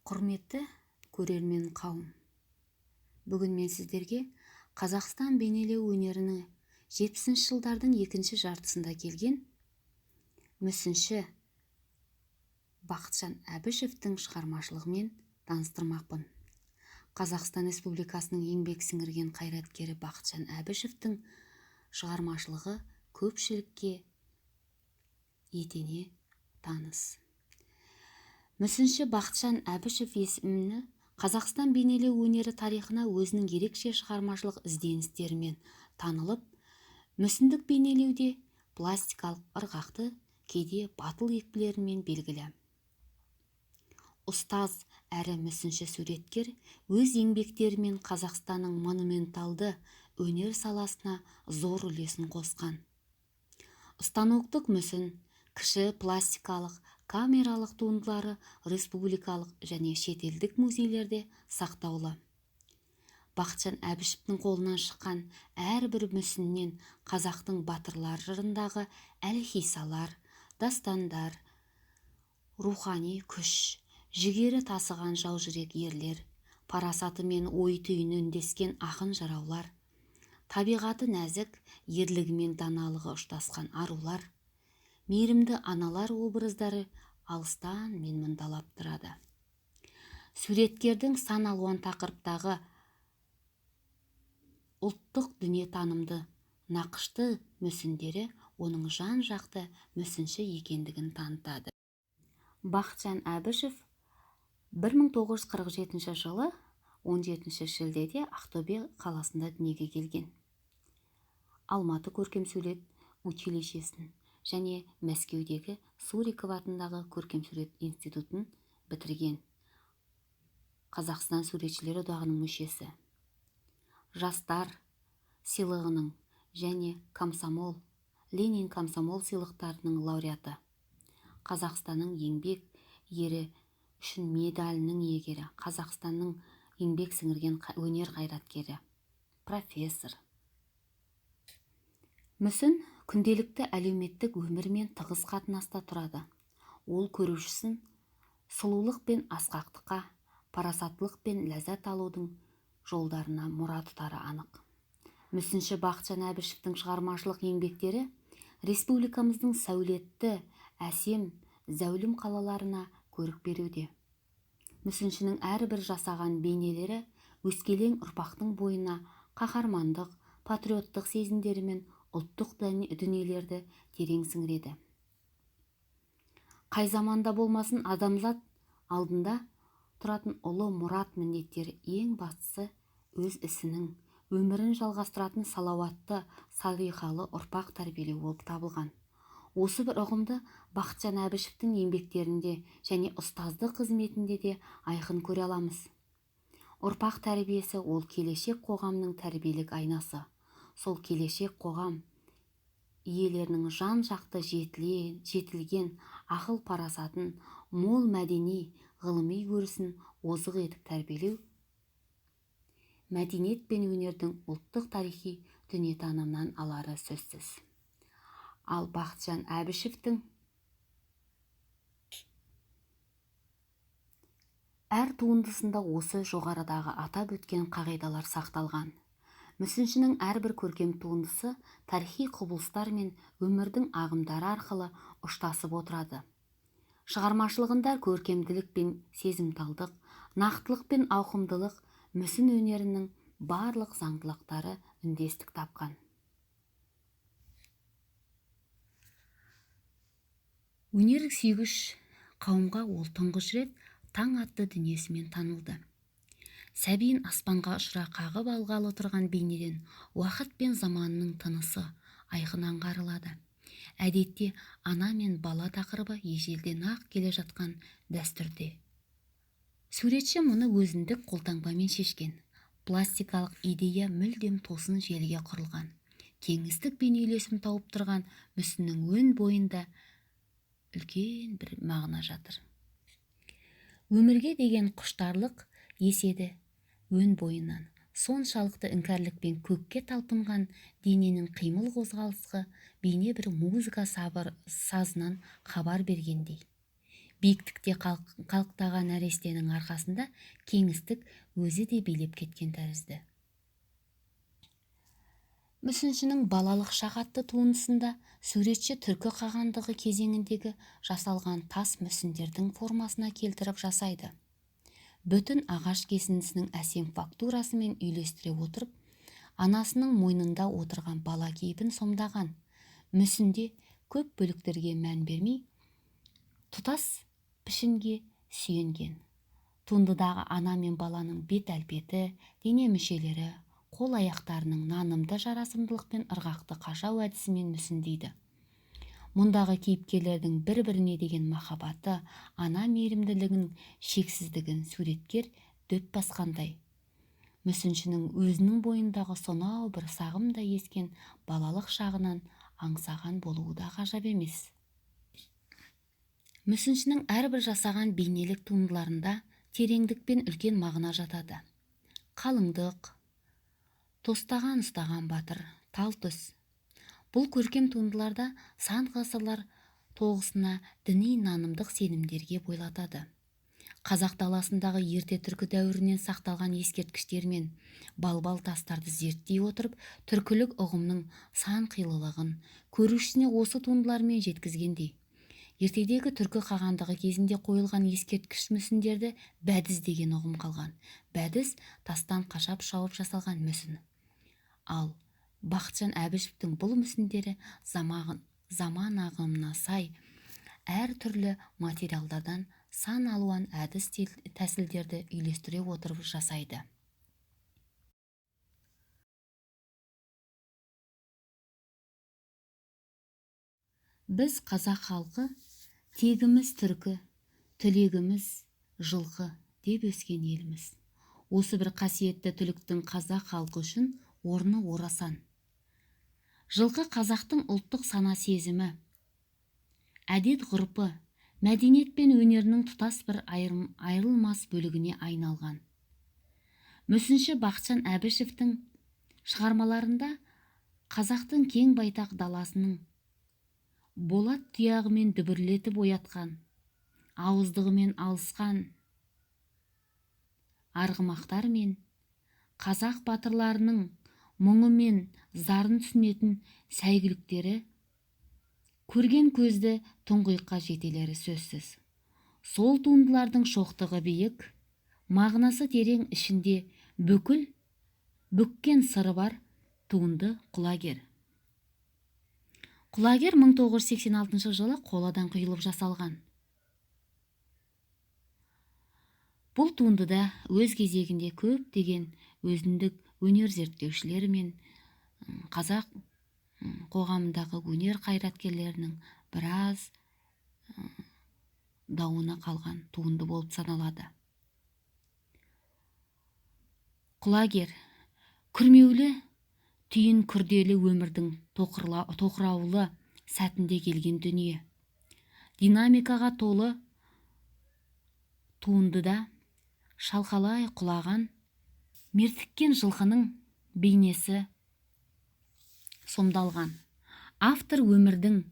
Құрметті көрермен қауым, бүгін мен сіздерге Қазақстан бейнелеу өнерінің 70 жылдардың екінші жартысында келген мүсінші Бақытжан Әбішевтің шығармашылығымен таныстырмақпын. Қазақстан Республикасының еңбек сіңірген қайраткері Бақытжан Әбішевтің шығармашылығы көпшілікке етене таныс. Мүсінші Бақытжан Әбішев есімі Қазақстан бейнелеу өнері тарихына өзінің ерекше шығармашылық ізденістерімен танылып, мүсіндік бейнелеуде пластикалық ырғақты, кейде батыл екпілерімен белгілі. Ұстаз әрі мүсінші суреткер өз еңбектерімен Қазақстанның монументалды өнер саласына зор үлесін қосқан. Станоктық мүсін, кіші пластикалық, камералық туындылары республикалық және шетелдік музейлерде сақтаулы. Бақытжан Әбішевтің қолынан шыққан әрбір мүсіннен қазақтың батырлар жырындағы әлхисалар, дастандар, рухани күш, жігері тасыған жаужүрек ерлер, парасаты мен ой-түйіні үндескен ақын жыраулар, табиғаты нәзік, ерлігімен даналығы ұштасқан арулар, мейірімді аналар образдары алыстан менмұндалап тұрады. Суреткердің сан алуан тақырыптағы ұлттық дүниетанымды нақышты мүсіндері оның жан-жақты мүсінші екендігін танытады. Бақытжан Әбішев 1947 жылы 17 шілдеде Ақтөбе қаласында дүниеге келген. Алматы көркемсурет училищесін және Мәскеудегі Суриков атындағы көркемсурет институтын бітірген. Қазақстан суретшілер одағының мүшесі. Жастар сыйлығының және комсомол, Ленин комсомол сыйлықтарының лауреаты. Қазақстанның еңбек ері үшін медалінің иегері, Қазақстанның еңбек сіңірген өнер қайраткері, профессор. Мүсін күнделікті әлеуметтік өмірмен тығыз қатынаста тұрады. Ол көрушісін сұлулық пен асқақтыққа, парасаттылық пен ләззат алудың жолдарына мұра тұтары анық. Мүсінші Бақытжан Әбішевтің шығармашылық еңбектері республикамыздың сәулетті, әсем, зәулім қалаларына көрік беруде. Мүсіншінің әрбір жасаған бейнелері өскелең ұрпақтың бойына қаһармандық, патриоттық сезімдері мен ұлттық дүниелерді терең сіңіреді. Қай заманда болмасын адамзат алдында тұратын ұлы мұрат міндеттері ең бастысы өз ісінің, өмірін жалғастыратын салауатты, салиқалы ұрпақ тәрбиелеу болып табылған. Осы бір ұғымды Бақытжан Әбішевтің еңбектерінде және ұстаздық қызметінде де айқын көре аламыз. Ұрпақ тәрбиесі ол келешек қоғамның тәрбиелік айнасы. Сол келешек қоғам иелерінің жан-жақты жетілген ақыл парасатын, мол мәдени, ғылыми өрісін озық етіп тәрбиелеу, мәдениет пен өнердің ұлттық тарихи дүниетанымынан алары сөзсіз. Ал Бақытжан Әбішевтің әр туындысында осы жоғарыдағы атап өткен қағидалар сақталған. Мүсіншінің әрбір көркем туындысы тарихи құбылыстар мен өмірдің ағымдары арқылы ұштасып отырады. Шығармашылығында көркемділік пен сезімталдық, нақтылық пен ауқымдылық мүсін өнерінің барлық заңдылықтары үндестік тапқан. Өнер сүйгіш қауымға ол тұңғыш рет таң атты дүниесімен танылды. Сәбиін аспанға ұшыра қағып алғалы тұрған бейнеден уақыт пен заманның тынысы айқын аңғарылады. Әдетте ана мен бала тақырыбы ежелден ақ келе жатқан дәстүрде. Суретші мұны өзіндік қолтаңбамен шешкен. Пластикалық идея мүлдем тосын желіге құрылған. Кеңістік бейнелесім тауып тұрған мүсіннің өн бойында үлкен бір мағына жатыр. Өмірге деген құштарлық еседі өн бойынан. Соншалықты іңкәрлікпен көкке талпынған дененің қимыл қозғалысы бейне бір музыка сазынан хабар бергендей. биіктікте қалықтаған нәрестенің арқасында кеңістік өзі де билеп кеткен тәрізді. Мүсіншінің балалық шақ атты туындысында суретші түркі қағандығы кезеңіндегі жасалған тас мүсіндердің формасына келтіріп жасайды. Бүтін ағаш кесіндісінің әсем фактурасымен үйлестіре отырып, анасының мойнында отырған бала кейпін сомдаған. Мүсінде көп бөліктерге мән бермей, тұтас пішінге сүйенген. Туындыдағы ана мен баланың бет әлпеті, дене мүшелері, қол-аяқтарының нанымды жарасымдылықпен ырғақты қашау әдісімен мүсіндейді. Мұндағы кейіпкерлердің бір-біріне деген махаббаты, ана мейірімділігінің шексіздігін суреткер дөп басқандай. Мүсіншінің өзінің бойындағы сонау бір сағымдай ескен балалық шағынан аңсаған болуы да ғажап емес. Мүсіншінің әрбір жасаған бейнелік туындыларында тереңдік пен үлкен мағына жатады. Қалыңдық, тостаған ұстаған батыр, тал түс. Бұл көркем туындыларда сан ғасырлар тоғысына діни нанымдық сенімдерге бойлатады. Қазақ даласындағы ерте түркі дәуірінен сақталған ескерткіштер мен балбал тастарды зерттей отырып, түркілік ұғымның сан қилылығын көрушісіне осы туындылармен жеткізгендей. Ертедегі түркі қағандығы кезінде қойылған ескерткіш мүсіндерді бәдіз деген ұғым қалған. Бәдіз тастан қашап шауып жасалған мүсін. Ал Бақытжан Әбішевтің бұл мүсіндері заман ағымына сай әр түрлі материалдардан сан алуан әдіс тәсілдерді үйлестіре отырып жасайды. Біз қазақ халқы тегіміз түркі, түлегіміз жылқы деп өскен елміз. Осы бір қасиетті түліктің қазақ халқы үшін орны орасан. Жылқы қазақтың ұлттық сана сезімі, әдет ғұрпы, мәдениет пен өнерінің тұтас бір айырылмас бөлігіне айналған. Мүсінші Бақытжан Әбішевтің шығармаларында қазақтың кең байтақ даласының болат тұяғымен дүбірлетіп оятқан, ауыздығымен алысқан арғымақтар мен қазақ батырларының мұңы мен зарын түсінетін сәйгүліктері көрген көзді тұңғиыққа жетелері сөзсіз. Сол туындылардың шоқтығы биік, мағынасы терең, ішінде бүккен сыры бар туынды құлагер. Құлагер 1986 жылы қоладан құйылып жасалған. Бұл туындыда өз кезегінде көптеген өзіндік өнер зерттеушілер мен қазақ қоғамындағы өнер қайраткерлерінің біраз дауына қалған туынды болып саналады. Құлагер күрмеулі түйін күрделі өмірдің тоқыраулы сәтінде келген дүние. Динамикаға толы туындыда шалқалай құлаған мертіккен жылқының бейнесі сомдалған. Автор өмірдің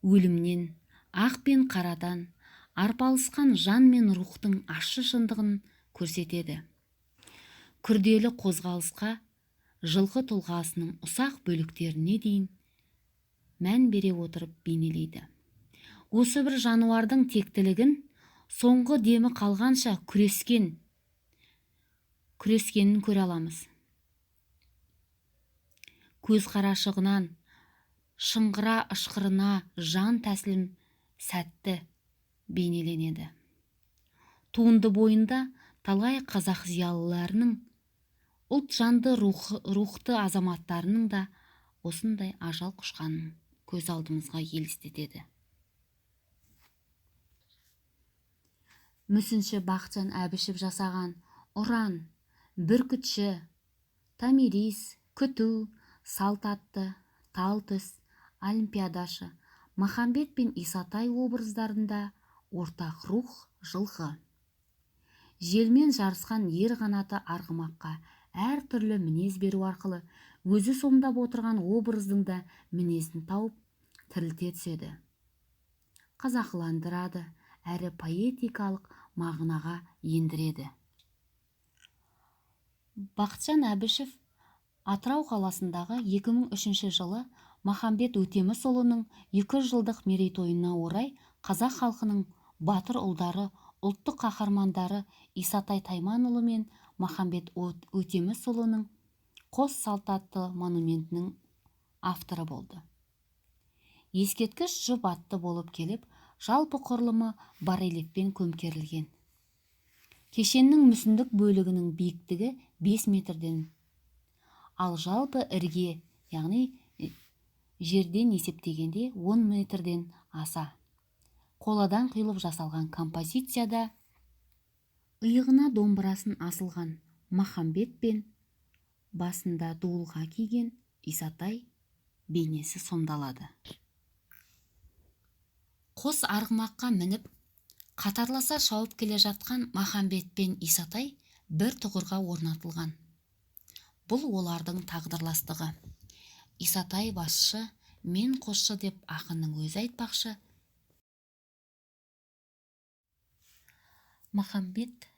өлімнен, ақ пен қарадан арпалысқан жан мен рухтың ащы шындығын көрсетеді. Күрделі қозғалысқа жылқы тұлғасының ұсақ бөліктеріне дейін мән бере отырып бейнелейді. Осы бір жануардың тектілігін соңғы демі қалғанша күрескенін көре аламыз. Көз қарашығынан шыңғыра ышқырына жан тәсілім сәтті бейнеленеді. Туынды бойында талай қазақ зиялыларының, ұлт жанды рухты азаматтарының да осындай ажал құшқанын көз алдымызға елестетеді. Мүсінші Бақытжан Әбішев жасаған Ұран, Бүркітші, Томирис, Күту, Салт атты, Тал түс, Олимпиадашы, Махамбет пен Исатай образдарында ортақ рух жылқы. Желмен жарысқан ер қанаты арғымаққа әр түрлі мінез беру арқылы өзі сомдап отырған образдың да мінезін тауып тірілте түседі. қазақыландырады әрі поэтикалық мағынаға ендіреді. Бақытжан Әбішев Атырау қаласындағы 2003 жылы Махамбет Өтемісұлының 200 жылдық мерейтойына орай қазақ халқының батыр ұлдары, ұлттық қаһармандары Исатай Тайманұлы мен Махамбет Өтемісұлының қос салтатты монументінің авторы болды. Ескерткіш жұп атты болып келіп, жалпы құрылымы барельефпен көмкерілген. Кешеннің мүсіндік бөлігінің биіктігі 5 метрден, ал жалпы ірге, яғни жерден есептегенде 10 метрден аса. Қоладан құйылып жасалған композицияда иығына домбырасын асылған Махамбет пен басында дуылға киген Исатай бейнесі сомдалады. Қос арғымаққа мініп, қатарласа шауып келе жатқан Махамбет пен Исатай бір тұғырға орнатылған. Бұл олардың тағдырластығы. Исатай басшы, мен қосшы деп ақынның өзі айтпақшы. Махамбет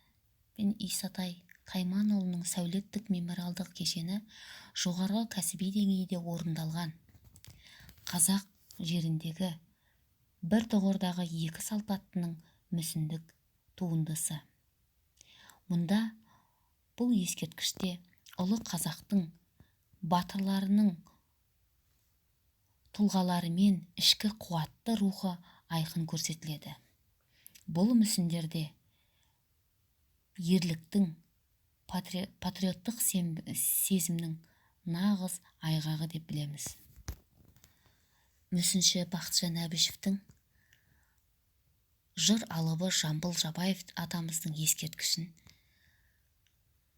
пен Исатай Тайманұлының сәулеттік мемориалдық кешені жоғарғы кәсіби деңгейде орындалған. Қазақ жеріндегі бір тұғырдағы екі салтаттының мүсіндік туындысы. Мұнда бұл ескерткіште ұлы қазақтың батырларының тұлғалары мен ішкі қуатты рухы айқын көрсетіледі. Бұл мүсіндерде ерліктің, патриоттық сезімнің нағыз айғағы деп білеміз. Мүсінші Бақытжан Әбішевтің жыр алыбы Жамбыл Жабаев атамыздың ескерткішін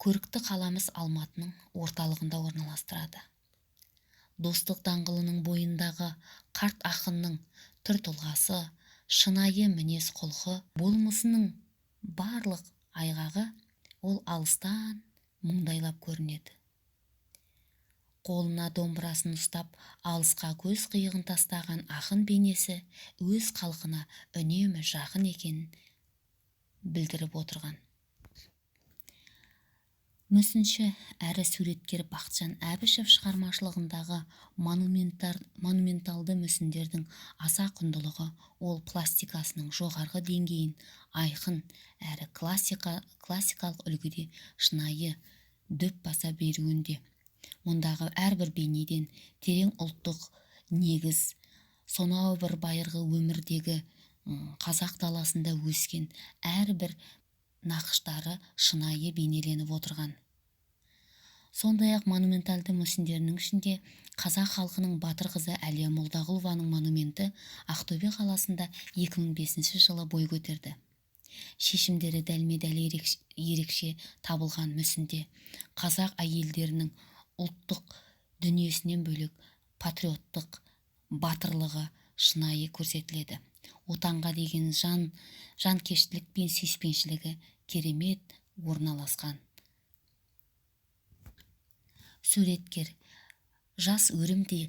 көрікті қаламыз Алматының орталығында орналастырады. Достық даңғылының бойындағы қарт ақынның түр тұлғасы, шынайы мінез құлқы, болмысының барлық айғағы ол алыстан мұңдайлап көрінеді. Қолына домбырасын ұстап, алысқа көз қиығын тастаған ақын бейнесі өз халқына үнемі жақын екенін білдіріп отырған. Мүсінші әрі суреткер Бақытжан Әбішев шығармашылығындағы монументалды мүсіндердің аса құндылығы ол пластикасының жоғарғы деңгейін айқын әрі классикалық үлгіде шынайы дөп баса беруінде. Мұндағы әрбір бейнеден терең ұлттық негіз, сонау бір байырғы өмірдегі қазақ даласында өскен әрбір нақыштары шынайы бейнеленіп отырған. Сондай-ақ монументалды мүсіндерінің ішінде қазақ халқының батыр қызы Әлия Молдағұлованың монументі Ақтөбе қаласында 2005 жылы бой көтерді. Шешімдері дәлме-дәл ерекше табылған мүсінде қазақ әйелдерінің ұлттық дүниесінен бөлек патриоттық батырлығы шынайы көрсетіледі. Отанға деген жанкештілік пен сүйіспеншілігі керемет орналасқан. Суреткер жас өрімдей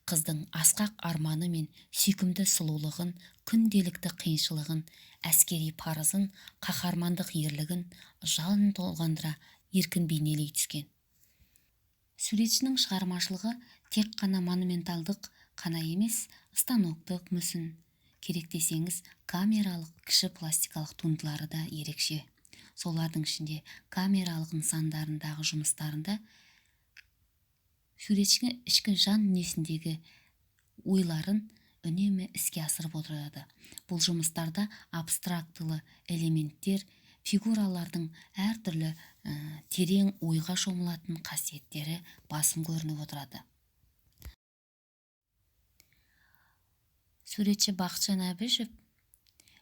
қыздың асқақ арманы мен сүйкімді сұлулығын, күнделікті қиыншылығын, әскери парызын, қаһармандық ерлігін жан толғандыра еркін бейнелей түскен. Суретшінің шығармашылығы тек қана монументалдық қана емес, станоктық мүсін, керек десеңіз камералық кіші пластикалық туындылары да ерекше. Солардың ішінде камералық нысандарындағы жұмыстарында суретші ішкі жан дүниесіндегі ойларын үнемі іске асырып отырады. Бұл жұмыстарда абстрактылы элементтер, фигуралардың әртүрлі терең ойға шомылатын қасиеттері басым көрініп отырады. Суретші Бақытжан Әбішев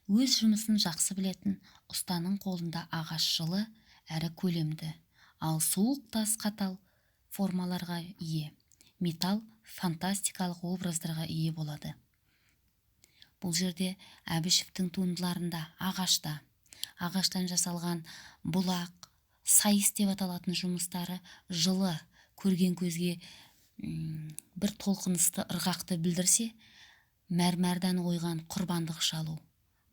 өз жұмысын жақсы білетін, ұстаның қолында ағаш жылы әрі көлемді, ал суық тас қатал формаларға ие, металл фантастикалық образдарға ие болады. Бұл жерде Әбішевтің туындыларында ағаштан жасалған бұлақ, сайыс деп аталатын жұмыстары жылы, көрген көзге бір толқынысты ырғақты білдірсе, мәрмәрдан ойған құрбандық шалу,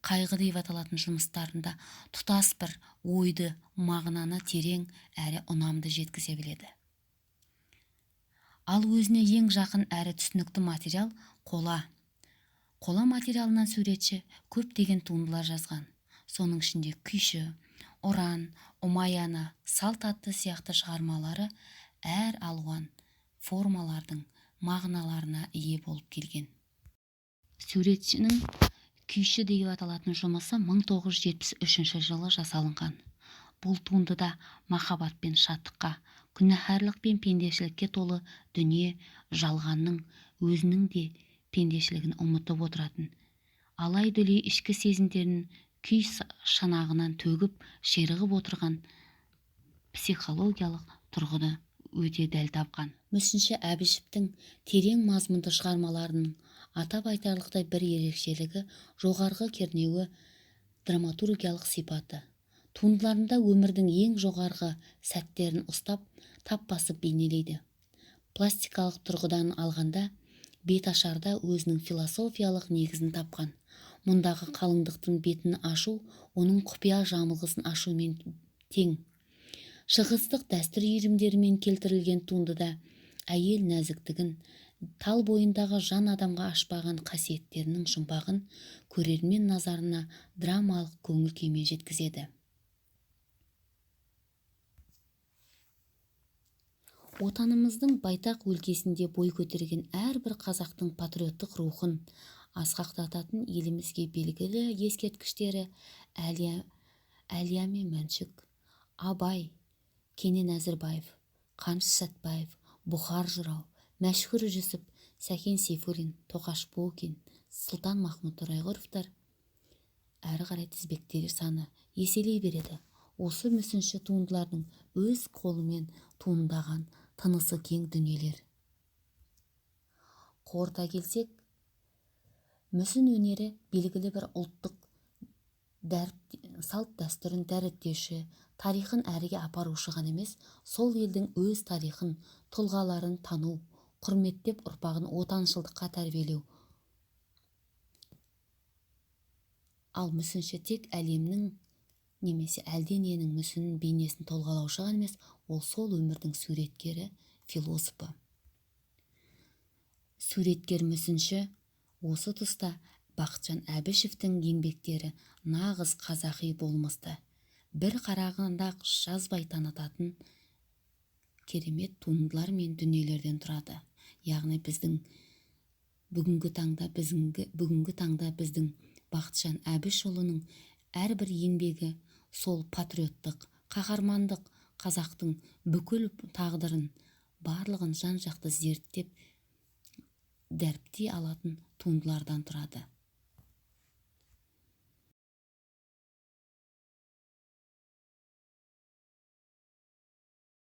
қайғы деп аталатын жұмыстарында тұтас бір ойды, мағынаны терең әрі ұнамды жеткізе біледі. Ал өзіне ең жақын әрі түсінікті материал қола. Қола материалынан суретші көптеген туындылар жазған. Соның ішінде күйші, ұран, ұмаяна, салт атты сияқты шығармалары әр алуан формалардың мағыналарына ие болып келген. Суретшінің күйші деп аталатын жұмысы 1973 жылы жасалынған. Бұл туындыда махаббат пен шаттыққа, күнәһарлық пен пендешілікке толы дүние жалғанның өзінің де пендешілігін ұмытып отыратын, алай-дүлей ішкі сезімдерін күй шанағынан төгіп ширығып отырған психологиялық тұрғыда өте дәл тапқан. Мүсінші Әбішевтің терең мазмұнды шығармаларының атап айтарлықтай бір ерекшелігі жоғарғы кернеуі драматургиялық сипаты. Туындыларында өмірдің ең жоғарғы сәттерін ұстап, тап басып бейнелейді. Пластикалық тұрғыдан алғанда, беташарда өзінің философиялық негізін тапқан. Мұндағы қалыңдықтың бетін ашу, оның құпия жамылғысын ашумен тең. Шығыстық дәстүр иірімдерімен келтірілген туындыда әйел нәзіктігін, тал бойындағы жан адамға ашпаған қасиеттерінің жұмбағын көрермен назарына драмалық көңіл күймен жеткізеді. Отанымыздың байтақ өлкесінде бой көтерген әрбір қазақтың патриоттық рухын асқақтататын елімізге белгілі ескерткіштері Әлия мен Мәншүк, Абай, Кенен Әзірбаев, Қаныш Сәтбаев, Бұхар Жырау, Мәшһүр Жүсіп, Сәкен Сейфуллин, Тоқаш Бокин, Сұлтан Махмұт Торайғыровтар әрі қарай тізбектері саны еселей береді. Осы мүсінші туындылардың өз қолымен туындаған тынысы кең дүниелер. Қорыта келсек, мүсін өнері белгілі бір ұлттық салт дәстүрін дәріптеуші, тарихын әріге апарушы ғана емес, сол елдің өз тарихын, тұлғаларын тану, құрметтеп ұрпағын отаншылдыққа тәрбиелеу. Ал мүсінші тек әлемнің немесе әлдененің мүсінін бейнесін толғалаушы ғана емес, ол сол өмірдің суреткері, философы. Суреткер мүсінші осы тұста Бақытжан Әбішевтің еңбектері нағыз қазақи болмысты, бір қарағанда жазбай танытатын керемет туындылар мен дүниелерден тұрады. Яғни бүгінгі таңда біздің Бақытжан Әбішұлының әрбір еңбегі сол патриоттық, қаһармандық қазақтың бүкіл тағдырын, барлығын жан-жақты зерттеп, дәріптей алатын туындылардан тұрады.